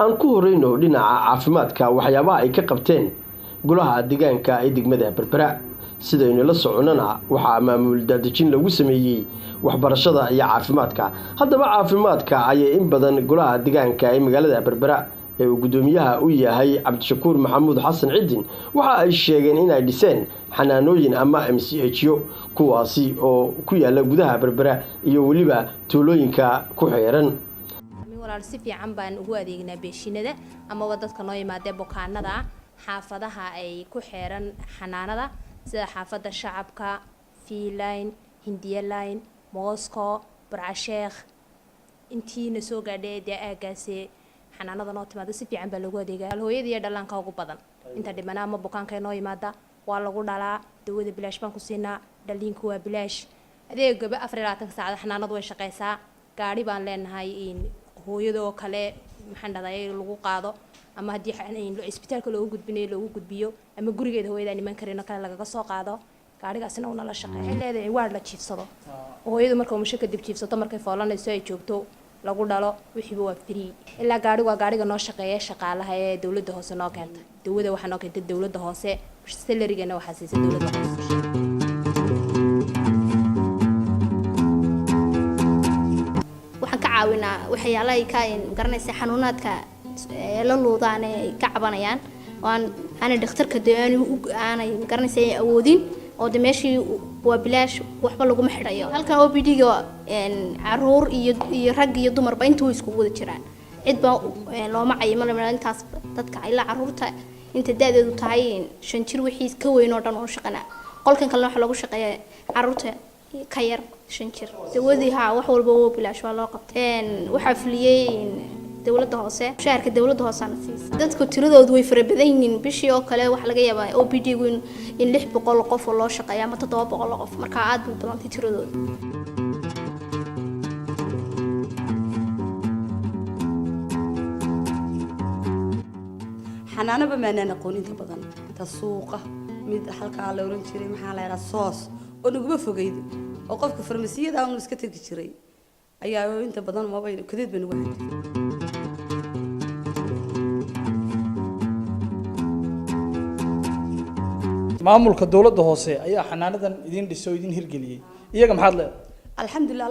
aan ku horeyno dhinaca caafimaadka waxyaabaha ay ka qabteen golaha deegaanka ee degmada Berbera sidaynu la soconana waxaa maamul daadejin lagu sameeyay waxbarashada iyo caafimaadka haddaba caafimaadka ayay in badan golaha deegaanka ee magaalada Berbera ee gudoomiyaha u yahay Cabdishakuur Maxamuud Xasan Cidin waxa ay sheegeen in ay dhiseen xanaanooyin ama MCHyo kuwaasi oo ku yaala gudaha Berbera iyo waliba tuulooyinka ku xeeran walaal si fiican baan ugu adeegnaa beeshinada ama wadadka noo yimaada bukaanada xaafadaha ay ku xeeran xanaanada sida xaafada shacabka Fiiline Hindiya Line Moscow Brasheekh intiina soo gaadhay aagaasi xanaanada noo timaado si fiican baa lagu adeegaa hooyada iyo dhallaanka ugu badan inta dhimana ama bukaanka noo yimaada waa lagu dhalaa dawada bilaash baan ku siinaa dhaliinku waa bilaash adeegaba 24 saacad xanaanadu way shaqeysaa gaari baan leenahay in hooyada oo kale maxaan dhaday lagu qaado ama hadii isbitaalka loogu gudbiyo ama gurigeeda hooyada niman karino kale laga soo qaado gaarigaasina uu nala shaqeeyo leedahay waar la jiifsado hooyadu marka uu musho kadib jiifsato markay foolanayso ay joogto lagu dhalo wixii waa free ilaa gaariga noo shaqeeya shaqaalaha ee dawladda hoose noo keentay dawladda waxa noo keentay dawladda hoose salary-gana waxa siisay dawladda hoose waxaan ka caawinaa waxyaalaha ka garanaysa xanuunaadka la luudaan ay ka cabanayaan aan dhakhtarka aanay garanaysa awoodin oo meeshii waa bilaash waxba lagu xidhayo halkan OPD-ga caruur iyo rag iyo dumarba inta way isku wada jiraan cid ba looma cayimo intaas dadka ilaa caruurta inta daadeedu tahay 5 jir wixii ka weyn oo dhan oo shaqana qolkan kale waxa lagu shaqeeyaa caruurta ka yar 5 jir dawadii wax walba oo bilaash waa loo qabteen waxa fuliyay dawladda hoose shaarka dawladda hoose aan siisay dadku tiradoodu way fara badan yihiin bishii oo kale wax laga yaabaa OPD-gu in 600 qof oo loo shaqeeyo ama 700 qof marka aad u badan tiradoodu xanaanaba maanaan aqoon inta badan ta suuqa mid halka la oran jiray maxaa la yiraahdaa soos oo nagu fogeyd oo qofka farmasiyada aan iska tagi jiray ayaa inta badan mobile kadeed baan ugu haystay maamulka dawladda hoose ayaa xanaanadan idin dhiso idin hirgeliyay iyaga maxaad leedahay alxamdulillah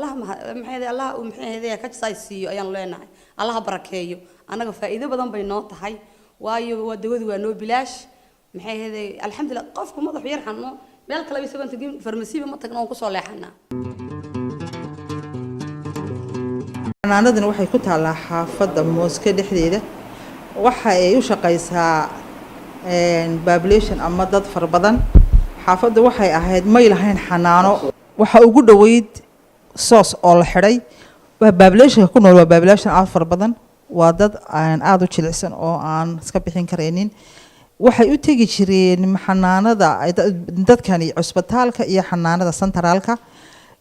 Allah maxay ka jisaysiyo ayaan leenahay Allah barakeeyo anaga faa'iido badan bay noo tahay waayo wadawadu waa noo bilaash maxay heeday alxamdulillah qofku madax yar xanno meel kale isagoo tagin farmasiiba ma tagno ku soo leexana xanaanadan waxay ku taalaa xaafadda Mooska dhexdeeda waxa ay u shaqeysaa population ama dad far badan xaafadda waxay ahayd ma ilahayn xanaano waxa ugu dhaweyd soos oo la xiray waa population ku nool waa population aad far badan waa dad aad u jilicsan oo aan iska bixin kareenin waxay u tagi jireen xanaanada dadkani cusbitaalka iyo xanaanada centraalka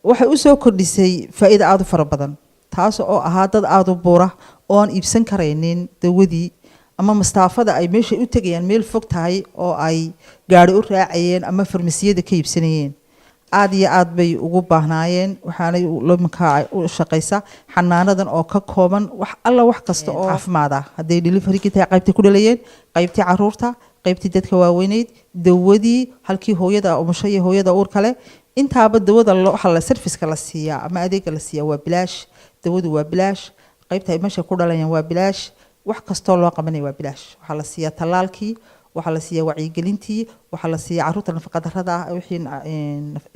waxay u soo kordhisay faa'iido aad u fara badan taas oo ahaa dad aad u buura oo aan iibsan kareenin dawadii ama mastaafada ay meesha u tagayaan meel fog tahay oo ay gaari u raacayeen ama farmasiyada ka iibsanayeen aad iyo aad bay ugu baahnaayeen waxaanay loominka u shaqeysaa xanaanadan oo ka kooban wax kasta oo caafimaad ah haday delivery ka tahay qaybtii ku dhalayeen qaybtii caruurta qaybtii dadka waaweyneed dawadii halkii hooyada umusha iyo hooyada uur kale intaaba dawada waxa la service-ka la siiyaa ama adeega la siiyaa waa bilaash dawadu waa bilaash qaybta ay meesha ku dhalayaan waa bilaash wax kasta loo qabanay waa bilaash waxa la siiyaa talaalkii waxa la siiyaa wacyigelintii waxa la siiyaa caruurta nafaqa darrada wixii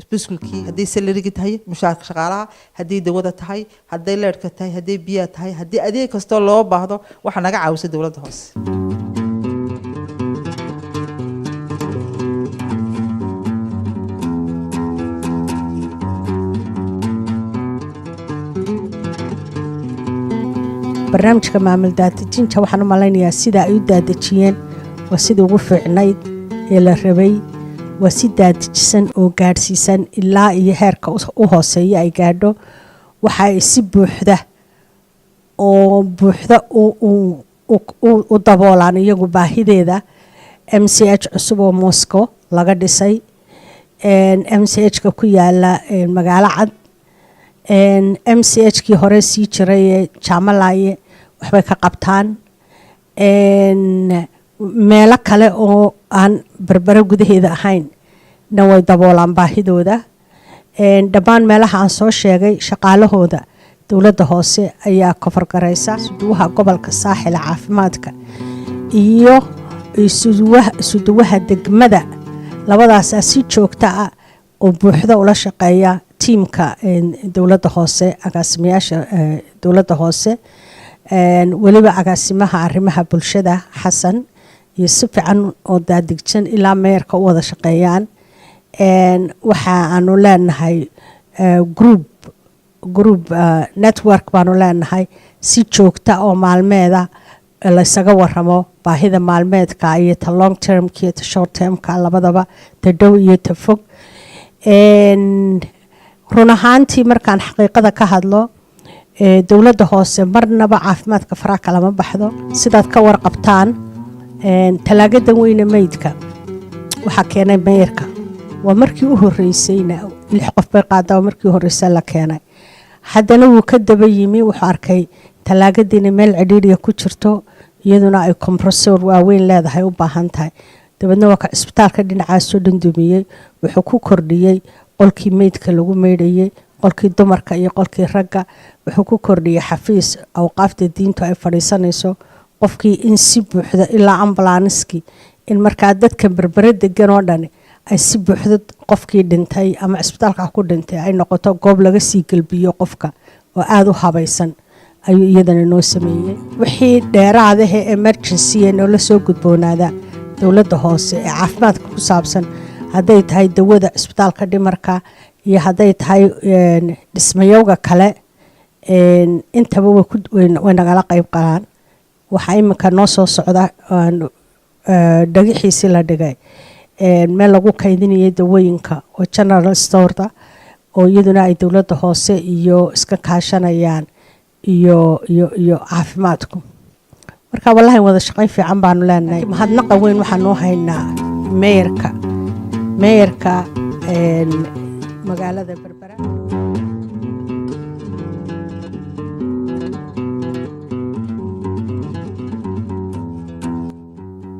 isbiskulkii haday salary tahay mushaarka shaqaalaha haday dawada tahay haday leerka tahay haday biyo tahay haday adeeg kasta loo baahdo waxa naga caawisa dawladda hoose barnaamijka maamul daadejinta waxaan u malaynayaa sida ay u daadejiyeen waa sida ugu fiicnayd ee la rabay waa si daadajisan oo gaadhsiisan ilaa iyo heerka u hooseeya ay gaadho waxa ay si buuxda u daboolaan iyagu baahideeda MCH cusub oo Moscow laga dhisay MCH-ka ku yaala magaalo cad MCH-kii hore sii jiray Jaamalaye waxbay ka qabtaan meelo kale oo aan berbera gudaheeda ahayn na way daboolaan baahidooda dhammaan meelaha aan soo sheegay shaqaalahooda dowladda hoose ayaa kofargaraysa isuduwaha gobolka saaxil caafimaadka iyo isuduwaha degmada labadaasaa si joogta ah oo buuxda ula shaqeeya tiimka dowladda hoose agaasimayaasha dowladda hoose weliba agaasimaha arrimaha bulshada xasan iyo si fiican oo daadigsan ilaa meerka u wada shaqeeyaan waxa aanu leenahay group network baanu leenahay si joogta oo maalmeeda laysaga waramo baahida maalmeedka iyo ta long termka iyo ta short termka labadaba ta dhow iyo ta fog run ahaantii markaan xaqiiqada ka hadlo dowladda hoose marnaba caafimaadka faraha kalama baxdo sidaad ka warqabtaan talaagadan weyne meydka waxaa keenay meyrka waa markii u horeysayna 6 qof bay qaadaa markii u horeysay la keenay haddana wuu ka daba yimi wuxuu arkay talaagadiina meel cidhiidhiya ku jirto iyaduna ay compressor waaweyn leedahay u baahan tahay dabadna waa ka isbitaalka dhinacaasoo dhandumiyey wuxuu ku kordhiyey qolkii meydka lagu meydhayey qolkii dumarka iyo qolkii ragga wuxuu ku kordhiyey xafiis awqaafta diintu ay fadhiisanayso qofkii in si buuxda ilaa ambalaaniskii in markaa dadka berbera degan oo dhan ay si buuxda qofkii dhintay ama isbitaalka ku dhintay ay noqoto goob laga sii galbiyo qofka oo aada u habaysan ayuu iyadana noo sameeyey wixii dheeraadaha emergency ee noola soo gudboonaada dowladda hoose ee caafimaadka ku saabsan hadday tahay dawada isbitaalka dhimarka iyo hadday tahay dhismayowga kale intaba way nagala qayb qalaan waxaa iminka noo soo socda dhagixiisii la dhigay meel lagu kaydinayay dawooyinka oo general storeda oo iyaduna ay dowladda hoose iyo iska kaashanayaan iyo caafimaadku marka wallahi wada shaqayn fiican baanu leenahay mahadnaqa weyn waxaan noo haynaa meeyarka magaalada berbera